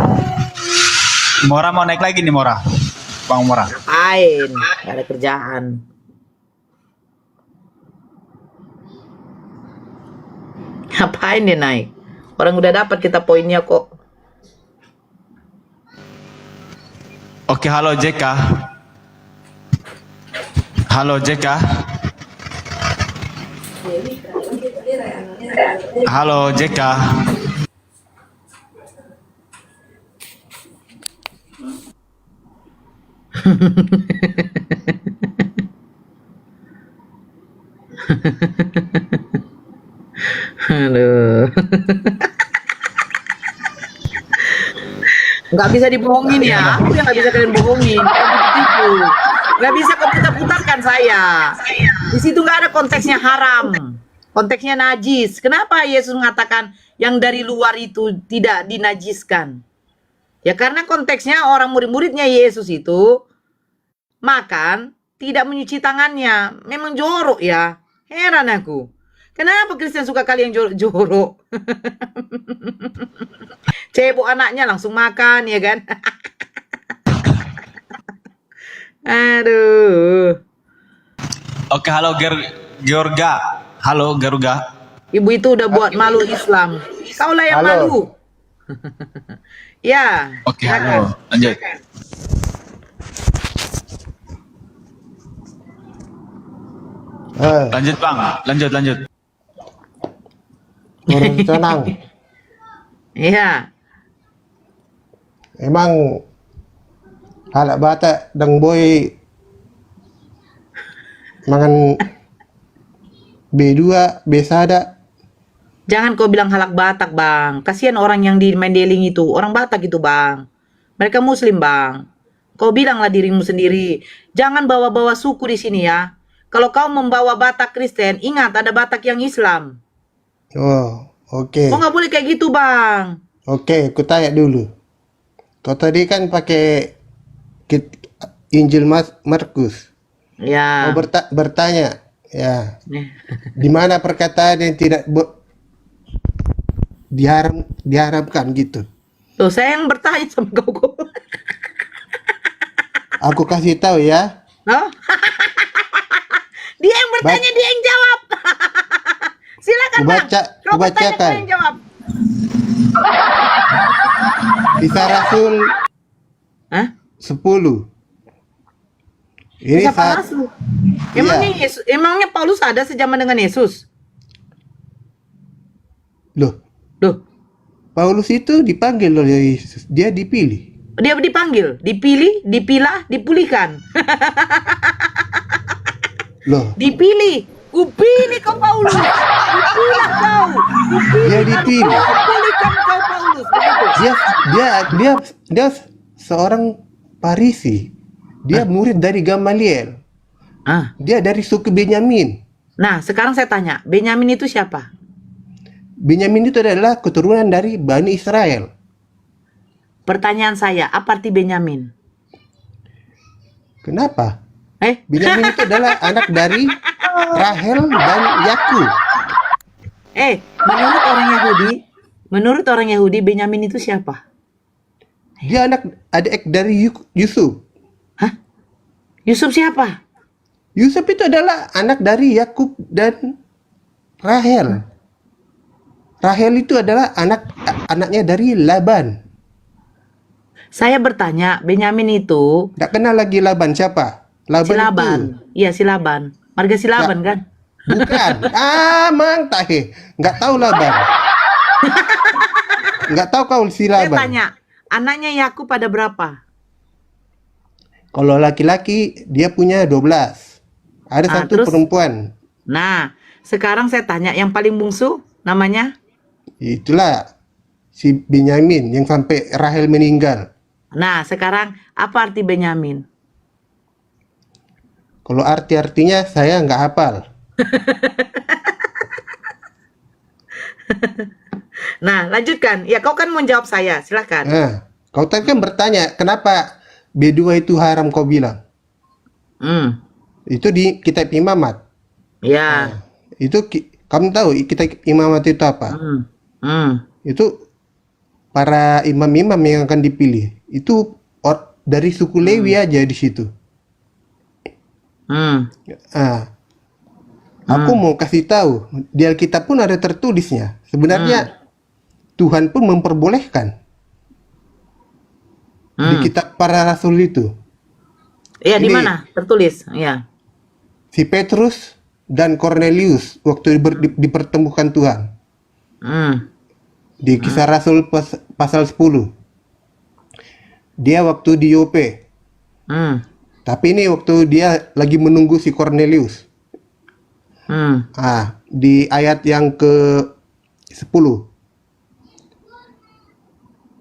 Mora mau naik lagi nih Mora. Bang Mora. Ngapain? Gak ada kerjaan. Ngapain dia naik? Orang udah dapat kita poinnya kok. Oke, halo JK. Halo JK. Halo JK. Aduh. Nggak bisa dibohongin ya. Aku yang nggak bisa kalian bohongin. Gitu. Nggak bisa kau putar-putarkan saya. Di situ nggak ada konteksnya haram. Konteksnya najis. Kenapa Yesus mengatakan yang dari luar itu tidak dinajiskan? Ya karena konteksnya orang murid-muridnya Yesus itu makan tidak menyuci tangannya. Memang jorok ya. Heran aku. Kenapa Kristen suka kali yang jorok-jorok? Cebok anaknya langsung makan ya kan? Aduh. Oke, halo Georga. Halo Georga. Ibu itu udah buat malu Islam. Kaulah yang Halo. malu. Ya. Oke, silakan. halo. Lanjut. Lanjut Bang. Lanjut. Orang tenang. Iya. Emang halak Batak dan boy mangan B2 biasa ada. Jangan kau bilang halak Batak, Bang. Kasihan orang yang di Mendeling itu. Orang Batak itu, Bang. Mereka Muslim, Bang. Kau bilanglah dirimu sendiri. Jangan bawa-bawa suku di sini ya. Kalau kau membawa Batak Kristen, ingat ada Batak yang Islam. Oh, oke. Kau nggak boleh kayak gitu, Bang. Oke, aku tanya dulu. Kau tadi kan pakai Injil Markus. Ya. Kau bertanya, ya, di mana perkataan yang tidak diharamkan gitu. Tuh, saya yang bertanya sama kau. Aku kasih tahu ya. Hah? Dia yang bertanya, dia yang jawab. Silakan, Bang. Kau bertanya, Kubacakan. kau yang jawab. Kisah Rasul Hah? 10. Ini Siapa saat Rasul? Iya. Emangnya Paulus ada sejaman dengan Yesus? Loh, Loh, Paulus itu dipanggil oleh Yesus. Dia dipilih. dia dipanggil, dipilih, dipilah, dipulihkan. Loh, Dipilih. Kupilih kau Paulus. Kupilah kau. dia dipilih. Kupulihkan kau Paulus. Begitu. Dia seorang Farisi. Dia murid dari Gamaliel. Ah. Dia dari suku Benyamin. Nah, sekarang saya tanya, Benyamin itu siapa? Benyamin itu adalah keturunan dari Bani Israel. Pertanyaan saya, apa arti Benyamin? Kenapa? Eh? Benyamin itu adalah anak dari Rahel dan Yakub. Menurut orang Yahudi, Benyamin itu siapa? Dia adik dari Yusuf. Hah? Yusuf siapa? Yusuf itu adalah anak dari Yakub dan Rahel. Rahel itu adalah anaknya dari Laban. Saya bertanya, Benyamin itu Tak kenal lagi Laban siapa? si Laban. Iya, si Laban. Marga si Laban kan? Bukan. Mang tahe. Nggak tahu Laban. Nggak tahu kau si Saya Laban. tanya, anaknya Yakub ada berapa? Kalau laki-laki dia punya 12. Ada satu Terus? perempuan. Nah, sekarang saya tanya, yang paling bungsu namanya? Itulah si Benyamin yang sampai Rahel meninggal. Nah, sekarang apa arti Benyamin? Kalau arti-artinya saya nggak hafal. Nah, lanjutkan. Ya, kau kan mau jawab saya. Silakan. Nah, kau tadi kan bertanya kenapa B2 itu haram kau bilang. Itu di kitab Imamat. Ya. Itu kamu tahu kitab Imamat itu apa? Itu para imam-imam yang akan dipilih. Itu dari suku Lewi aja di situ. Aku mau kasih tahu di Alkitab pun ada tertulisnya. Sebenarnya Tuhan pun memperbolehkan di kitab para rasul itu. Iya, di Ini- mana? Tertulis. Iya. Si Petrus dan Cornelius waktu dipertemukan Tuhan di Kisah Rasul pasal 10. Dia waktu di Yope. Tapi ini waktu dia lagi menunggu si Cornelius. Di ayat yang ke-10.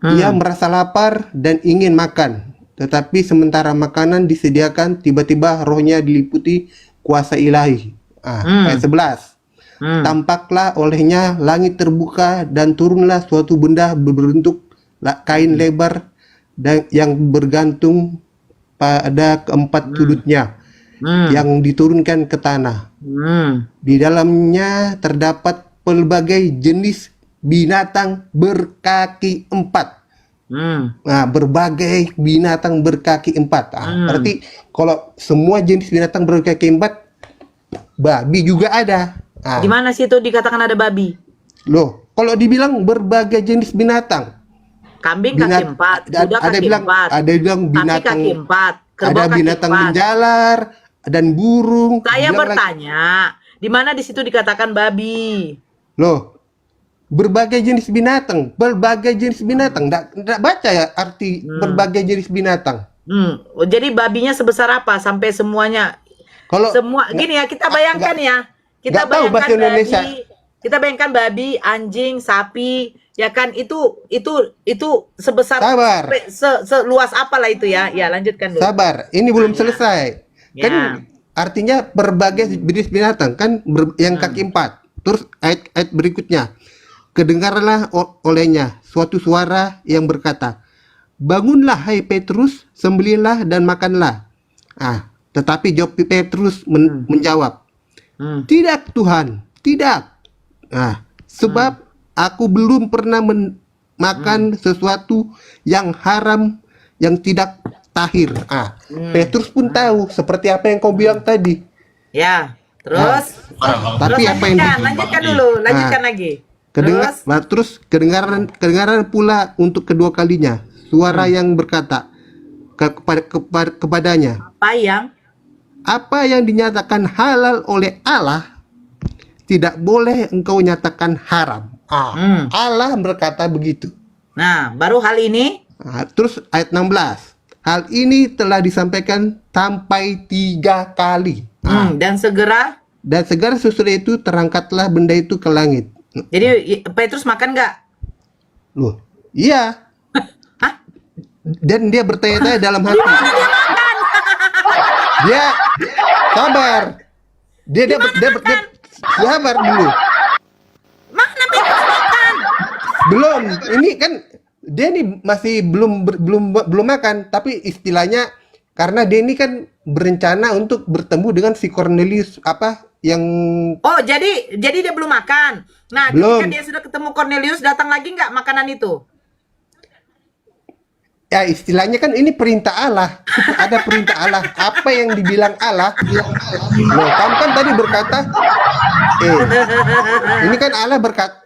Ia merasa lapar dan ingin makan. Tetapi sementara makanan disediakan, tiba-tiba rohnya diliputi kuasa ilahi. Ayat 11. Tampaklah olehnya langit terbuka dan turunlah suatu benda berbentuk kain lebar dan yang bergantung pada keempat sudutnya yang diturunkan ke tanah. Di dalamnya terdapat pelbagai jenis binatang berkaki 4. Nah, berbagai binatang berkaki 4. Berarti kalau semua jenis binatang berkaki 4, babi juga ada. Di mana sih itu dikatakan ada babi? Loh, kalau dibilang berbagai jenis binatang, Kambing kaki 4, kuda ada kaki bilang 4, ada bilang sapi binatang, kaki 4, kerbau ada kaki binatang 4. menjalar dan burung. Saya Bilang bertanya, di mana di situ dikatakan babi? loh, berbagai jenis binatang, berbagai jenis binatang. Nggak baca ya arti berbagai jenis binatang. Jadi babinya sebesar apa sampai semuanya? Kalau Semua gini ya, kita bayangkan ya. Kita nggak tahu bahasa bayangkan Indonesia. babi, kita bayangkan babi, anjing, sapi, ya kan itu sebesar Sabar. seluas apa lah itu ya. Ya, lanjutkan dulu. Sabar, ini belum selesai. Ya. Kan artinya berbagai jenis binatang kan yang kaki 4. Terus ayat berikutnya. Kedengarlah olehnya suatu suara yang berkata, "Bangunlah hai Petrus, sembelihlah dan makanlah." Tetapi jawab Petrus menjawab, "Tidak Tuhan, tidak. Sebab aku belum pernah makan sesuatu yang haram, yang tidak tahir." Petrus pun tahu seperti apa yang kau bilang tadi. Ya, terus Tapi terus apa yang lanjutkan dulu, lanjutkan lagi. terus kedengaran pula untuk kedua kalinya suara yang berkata kepadanya, apa yang dinyatakan halal oleh Allah tidak boleh engkau nyatakan haram. Allah berkata begitu. Nah, baru hal ini. Terus ayat 16. Hal ini telah disampaikan sampai 3 kali. Dan segera. Dan segera sesudah itu terangkatlah benda itu ke langit. Jadi Petrus makan nggak? Loh, iya. Dan dia bertanya-tanya dalam hati. Dia sabar. Dia sabar dulu. Mana Petrus makan? Belum. Ini kan dia nih masih belum makan, tapi istilahnya karena dia ini kan berencana untuk bertemu dengan si Cornelius yang jadi dia belum makan. Nah, belum. ketika dia sudah ketemu Cornelius, datang lagi nggak makanan itu? Ya istilahnya kan ini perintah Allah. Ada perintah Allah. Apa yang dibilang Allah? Loh, kamu kan tadi berkata, ini kan Allah berkata,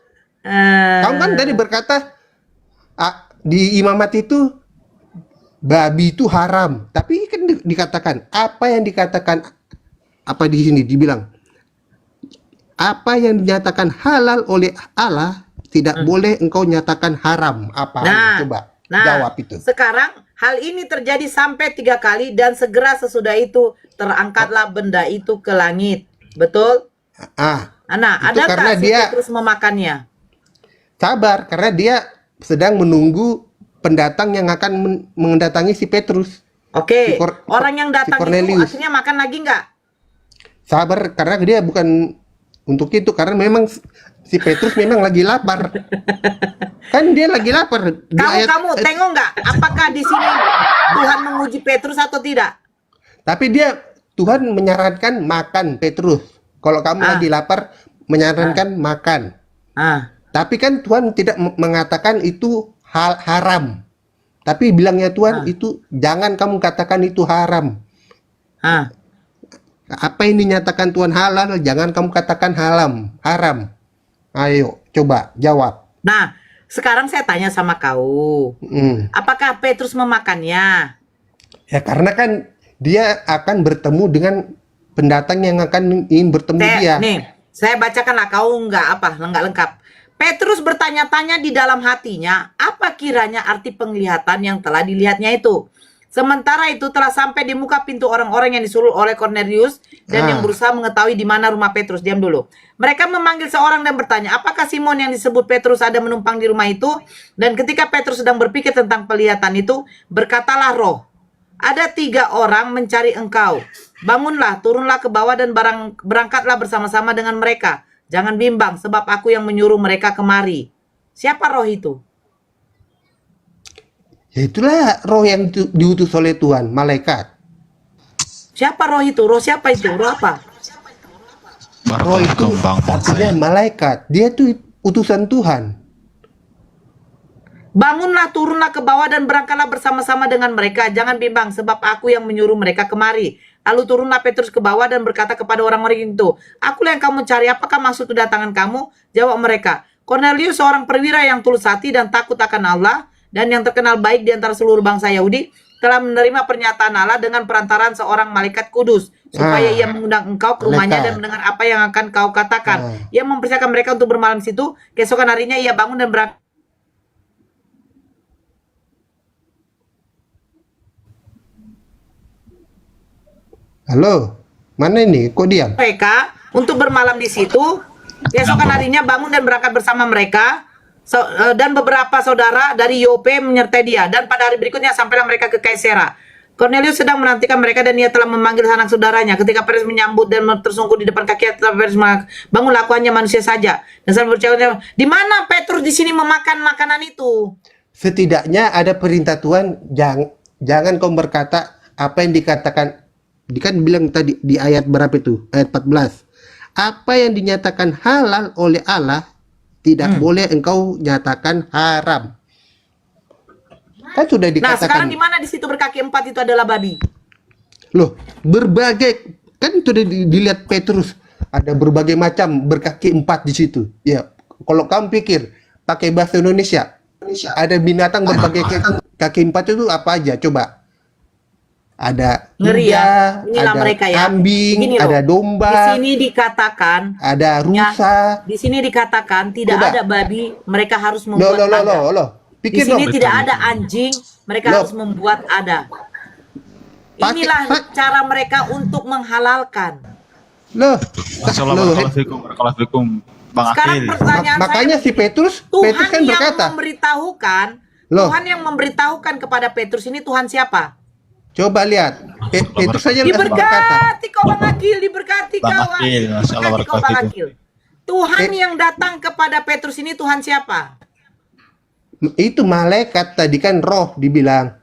kamu kan tadi berkata, di imamat itu babi itu haram. Tapi kan dikatakan, apa yang dikatakan, apa di sini dibilang, apa yang dinyatakan halal oleh Allah tidak boleh engkau nyatakan haram. Apa? Coba. Jawab itu. Sekarang hal ini terjadi sampai 3 kali dan segera sesudah itu terangkatlah benda itu ke langit. Betul? Ada karena si Petrus memakannya? Sabar, karena dia sedang menunggu pendatang yang akan mendatangi si Petrus. Oke. Orang yang datang itu akhirnya makan lagi nggak? Sabar, karena dia bukan untuk itu, karena memang si Petrus memang lagi lapar. Kan dia lagi lapar. Kamu tengok nggak? Apakah di sini Tuhan menguji Petrus atau tidak? Tapi Tuhan menyarankan makan Petrus. Kalau kamu lagi lapar, menyarankan makan. Tapi kan Tuhan tidak mengatakan itu haram. Tapi bilangnya Tuhan itu jangan kamu katakan itu haram. Apa yang dinyatakan Tuhan halal, jangan kamu katakan haram. Ayo, coba jawab. Nah, sekarang saya tanya sama kau, apakah Petrus memakannya? Ya karena kan dia akan bertemu dengan pendatang yang akan ingin bertemu dia. Nih, saya bacakanlah, kau nggak lengkap. Petrus bertanya-tanya di dalam hatinya, apa kiranya arti penglihatan yang telah dilihatnya itu? Sementara itu telah sampai di muka pintu orang-orang yang disuruh oleh Cornelius dan yang berusaha mengetahui di mana rumah Petrus. Diam dulu. Mereka memanggil seorang dan bertanya, apakah Simon yang disebut Petrus ada menumpang di rumah itu? Dan ketika Petrus sedang berpikir tentang penglihatan itu, berkatalah Roh, ada 3 orang mencari engkau. Bangunlah, turunlah ke bawah dan berangkatlah bersama-sama dengan mereka. Jangan bimbang, sebab aku yang menyuruh mereka kemari. Siapa roh itu? Ya itulah roh yang diutus oleh Tuhan, malaikat. Siapa roh itu? Roh siapa itu? Roh apa? Roh itu Barakallahu Bang artinya Bonsai. malaikat. Dia tuh utusan Tuhan. Bangunlah, turunlah ke bawah dan berangkatlah bersama-sama dengan mereka. Jangan bimbang, sebab aku yang menyuruh mereka kemari. Lalu turunlah Petrus ke bawah dan berkata kepada orang-orang itu, akulah yang kamu cari, apakah maksud kedatangan kamu? Jawab mereka, Cornelius seorang perwira yang tulus hati dan takut akan Allah, dan yang terkenal baik di antara seluruh bangsa Yahudi, telah menerima pernyataan Allah dengan perantaraan seorang malaikat kudus, supaya ia mengundang engkau ke rumahnya dan mendengar apa yang akan kau katakan. Ia mempersiapkan mereka untuk bermalam di situ. Keesokan harinya ia bangun dan berangkat Halo, mana ini? Kok diam? mereka untuk bermalam di situ. Keesokan harinya bangun dan berangkat bersama mereka dan beberapa saudara dari Yope menyertai dia. Dan pada hari berikutnya sampailah mereka ke Kaisera. Cornelius sedang menantikan mereka dan ia telah memanggil sanak saudaranya. Ketika Petrus menyambut dan tersungkur di depan kaki Petrus, bangunlah, aku hanya manusia saja. Dan saya bercakap, di mana Petrus di sini memakan makanan itu? Setidaknya ada perintah Tuhan, jangan kau berkata apa yang dikatakan. Kan bilang tadi di ayat berapa itu? Ayat 14. Apa yang dinyatakan halal oleh Allah tidak boleh engkau nyatakan haram. Kan sudah Nah, dikatakan. sekarang di mana di situ berkaki 4 itu adalah babi? Loh, berbagai kan sudah dilihat Petrus, ada berbagai macam berkaki 4 di situ. Ya, kalau kamu pikir pakai bahasa Indonesia, ada binatang berbagai kaki 4 itu apa aja? Coba. Ada Ngeri ya. Inilah ada mereka ya. kambing, Gini loh, ada domba, di sini dikatakan, ada rusa. di sini dikatakan tidak Coba. ada babi, mereka harus Loh, membuat loh, ada. loh. Di Pikir sini dong. tidak ada anjing, mereka Loh. harus membuat ada. Pakai- Inilah cara mereka untuk menghalalkan. Loh, Assalamualaikum warahmatullahi wabarakatuh. Bang Sekarang Akil. pertanyaan makanya saya, si Petrus Tuhan kan yang berkata, memberitahukan, Loh. Tuhan yang memberitahukan kepada Petrus ini Tuhan siapa? coba lihat, Petrus saja berkata, Diberkati kau Bang Akil, diberkati Bang kau. Akil, Masya Allah, Diberkati kau Bang barakatuh. Akil. Tuhan yang datang kepada Petrus ini Tuhan siapa? itu malaikat tadi kan roh dibilang.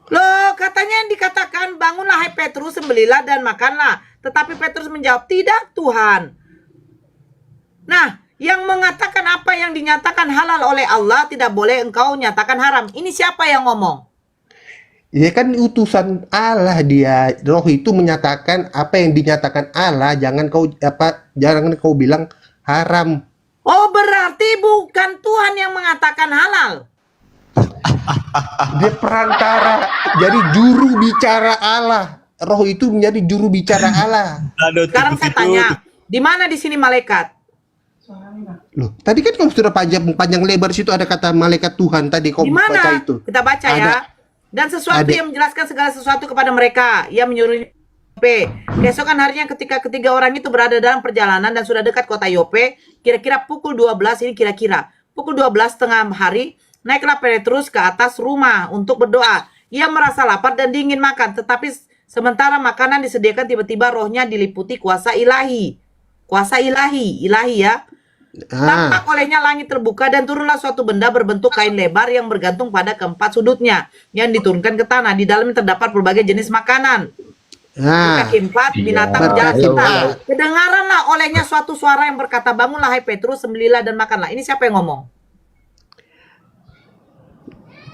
Loh, katanya yang dikatakan, bangunlah hai Petrus, sembelilah dan makanlah. Tetapi Petrus menjawab, tidak Tuhan. Nah, yang mengatakan apa yang dinyatakan halal oleh Allah, tidak boleh engkau nyatakan haram. Ini siapa yang ngomong? Ya kan utusan Allah dia. Roh itu menyatakan apa yang dinyatakan Allah, jangan kau bilang haram. Oh, berarti bukan Tuhan yang mengatakan halal. Dia perantara, jadi juru bicara Allah. Roh itu menjadi juru bicara Allah. Sekarang saya tanya, di mana di sini malaikat? Loh, tadi kan kau sudah panjang lebar situ ada kata malaikat Tuhan tadi kau Di baca mana? itu. Kita baca Ada. ya. Dan sesuatu Ada. yang menjelaskan segala sesuatu kepada mereka. Ia menyuruh Yope. Keesokan harinya ketika ketiga orang itu berada dalam perjalanan dan sudah dekat kota Yope, kira-kira pukul 12 ini kira-kira. Pukul 12 tengah hari, naiklah Petrus ke atas rumah untuk berdoa. Ia merasa lapar dan dingin makan, tetapi sementara makanan disediakan tiba-tiba rohnya diliputi kuasa ilahi. Kuasa ilahi, ilahi ya. Tampak olehnya langit terbuka dan turunlah suatu benda berbentuk kain lebar yang bergantung pada keempat sudutnya yang diturunkan ke tanah. Di dalamnya terdapat berbagai jenis makanan. Kaki 4 binatang berjalan kita. Kedengaranlah olehnya suatu suara yang berkata, bangunlah hai Petrus, sembelilah dan makanlah. Ini siapa yang ngomong?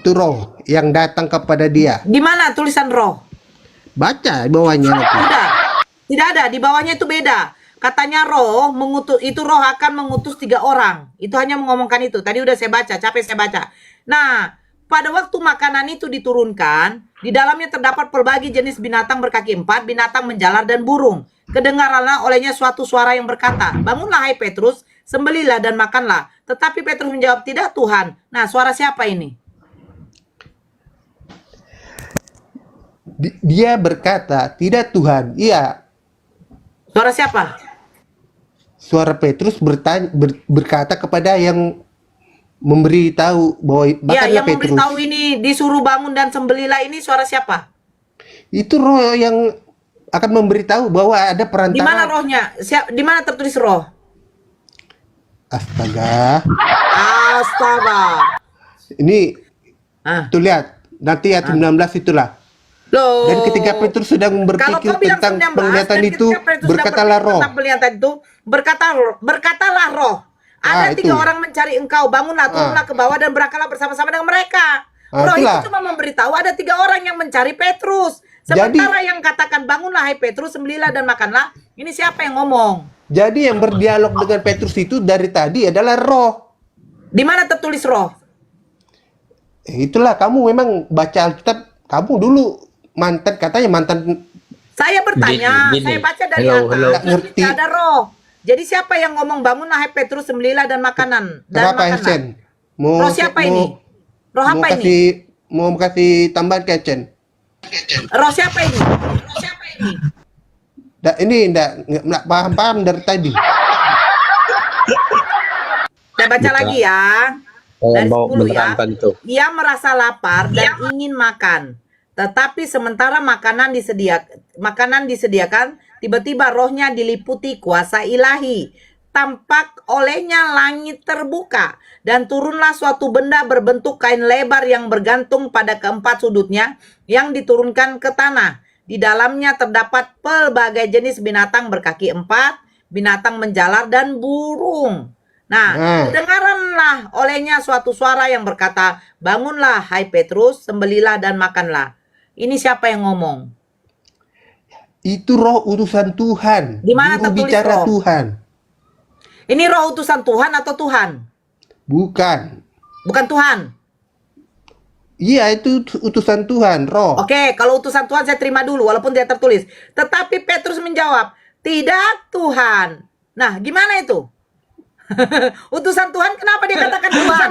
Itu roh yang datang kepada dia. Di mana tulisan roh? Baca bawahnya nanti. Tidak ada, di bawahnya itu beda. Katanya roh mengutus, itu roh akan mengutus 3 orang. Itu hanya mengomongkan itu. Tadi udah saya baca, capek saya baca. Nah, pada waktu makanan itu diturunkan, di dalamnya terdapat berbagai jenis binatang berkaki 4, binatang menjalar dan burung. Kedengaranlah olehnya suatu suara yang berkata, bangunlah hai Petrus, sembelilah dan makanlah. Tetapi Petrus menjawab, tidak Tuhan. Nah, suara siapa ini? Dia berkata, tidak Tuhan. Iya. Suara siapa? Suara Petrus berkata kepada yang memberitahu bahwa Ya, makanlah yang Petrus. memberitahu ini disuruh bangun dan sembelilah ini suara siapa? Itu roh yang akan memberitahu bahwa ada perantara. Di mana rohnya? Di mana tertulis roh? Astaga. Astaga. Ini Tuh lihat, nanti ayat 19 itulah. Loh. Dan ketika Petrus sedang Kalau berpikir kau bilang tentang 19, penglihatan dan itu, ketika Petrus berkatalah sedang roh. tentang penglihatan itu, berkatalah roh. Ada itu. 3 orang mencari engkau, bangunlah, turunlah ke bawah dan berangkatlah bersama-sama dengan mereka. Roh itulah. itu cuma memberitahu ada 3 orang yang mencari Petrus. Sementara yang katakan bangunlah hai Petrus, sembelilah dan makanlah. Ini siapa yang ngomong? Jadi yang berdialog dengan Petrus itu dari tadi adalah roh. Di mana tertulis roh? Itulah, kamu memang baca Alkitab, kamu dulu katanya mantan. Saya bertanya, saya baca dari atas, Nggak ngerti. tidak ada roh. Jadi siapa yang ngomong bangunlah hai Petrus, sembelilah dan makanan dan Kenapa makanlah? Esen? Roh siapa ini? Roh apa ini? Mau kasih tambahan ke Esen? Roh siapa ini? Roh siapa ini? Ini nggak paham dari tadi. Saya baca lagi ya. Dari 10 ya. Ia merasa lapar dan ingin makan. Tetapi sementara makanan disediakan, tiba-tiba rohnya diliputi kuasa ilahi. Tampak olehnya langit terbuka dan turunlah suatu benda berbentuk kain lebar yang bergantung pada keempat sudutnya yang diturunkan ke tanah. Di dalamnya terdapat pelbagai jenis binatang berkaki 4, binatang menjalar dan burung. Nah, dengaranlah olehnya suatu suara yang berkata, bangunlah hai Petrus, sembelilah dan makanlah. Ini siapa yang ngomong? Itu roh utusan Tuhan. Di mana Juru tertulis bicara roh? Tuhan. Ini roh utusan Tuhan atau Tuhan? Bukan. Bukan Tuhan. Iya, itu utusan Tuhan, roh. Oke, kalau utusan Tuhan saya terima dulu walaupun tidak tertulis. Tetapi Petrus menjawab, tidak Tuhan. Nah, gimana itu? Utusan Tuhan, kenapa dia katakan Tuhan?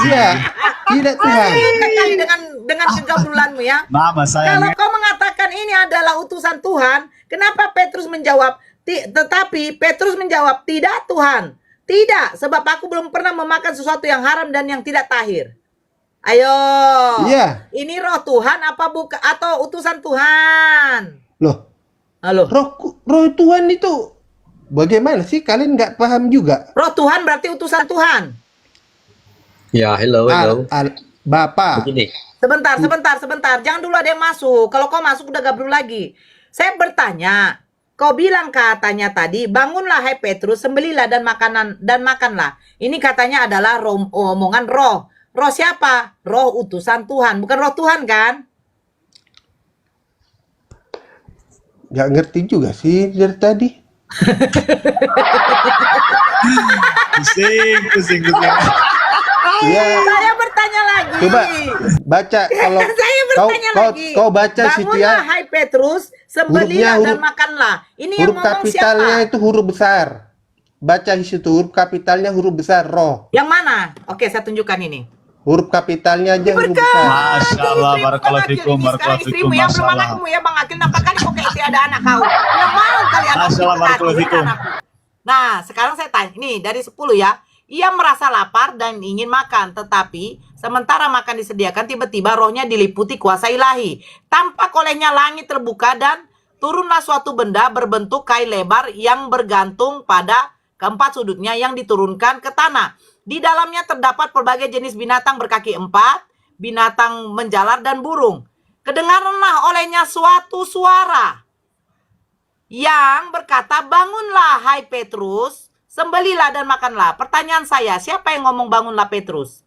Iya, tidak Tuhan. Kali dengan kegablulanmu ya. Mama saya. Kalau kau mengatakan ini adalah utusan Tuhan, kenapa Petrus menjawab? Tetapi Petrus menjawab, tidak Tuhan. Tidak, sebab aku belum pernah memakan sesuatu yang haram dan yang tidak tahir. Ayo. Iya. Ini roh Tuhan apa bukan atau utusan Tuhan? Loh, Halo. roh Tuhan itu bagaimana sih? Kalian nggak paham juga? Roh Tuhan berarti utusan Tuhan. Ya, hello. Bapak. Begini. Sebentar. Jangan dulu ada yang masuk. Kalau kau masuk udah gabrul lagi. Saya bertanya, kau bilang katanya tadi, bangunlah hai Petrus, sembelilah dan makanlah. Ini katanya adalah omongan roh. Roh siapa? Roh utusan Tuhan, bukan roh Tuhan kan? Nggak ngerti juga sih dari tadi. Pusing. Iya. Saya bertanya lagi. Coba baca kalau Saya bertanya lagi. kau baca situ bangunlah ya. hai Petrus, sembelilah dan Huruf- makanlah. Ini yang Huruf ngomong kapitalnya siapa? itu huruf besar. Baca di situ huruf kapitalnya huruf besar roh. Yang mana? Oke, saya tunjukkan ini. Huruf kapitalnya aja huruf besar. Masya Allah, barakallahu fikum, barakallahu fikum, ya, Masya belum Allah. anakmu ya Bang Akil, nampak kali kok kayak ada anak kau. Yang mau kali anak Masya Allah, barakallahu fikum. Nah, sekarang saya tanya, ini dari 10 ya. Ia merasa lapar dan ingin makan, tetapi sementara makan disediakan, tiba-tiba rohnya diliputi kuasa ilahi. Tampak olehnya langit terbuka dan turunlah suatu benda berbentuk kain lebar yang bergantung pada keempat sudutnya yang diturunkan ke tanah. Di dalamnya terdapat berbagai jenis binatang berkaki 4, binatang menjalar dan burung. Kedengaranlah olehnya suatu suara yang berkata, bangunlah hai Petrus, sembelilah dan makanlah. Pertanyaan saya, siapa yang ngomong bangunlah Petrus?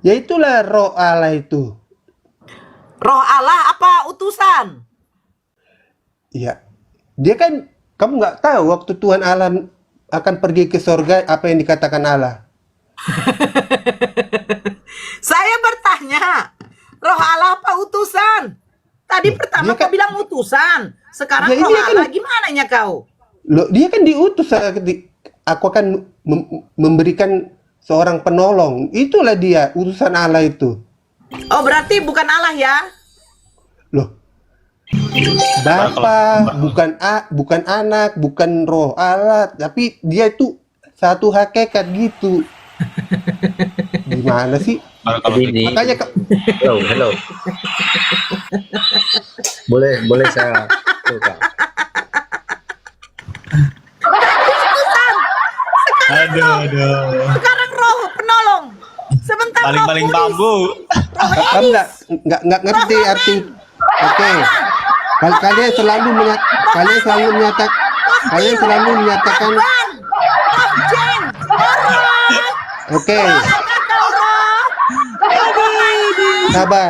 Ya itulah roh Allah itu. Roh Allah apa utusan? Iya. Dia kan, kamu nggak tahu waktu Tuhan Allah akan pergi ke sorga apa yang dikatakan Allah. Saya bertanya, roh Allah apa utusan? Tadi pertama dia kan- kau bilang utusan, sekarang Ya, roh ini kan- Allah gimana nya kau? Loh, dia kan diutus. Aku akan memberikan seorang penolong. Itulah dia, utusan Allah itu. Oh, berarti bukan Allah ya? Loh, Bapa, bukan anak, bukan roh Allah, tapi dia itu satu hakikat gitu. Gimana sih? Barakallahu fikum. Begini. Makanya Hello. Boleh saya buka. Aduh. Sekarang roh penolong. Baling-baling bambu. Kamu nggak ngerti arti. Oke. Kalian selalu menyatakan. Oke. Sabar.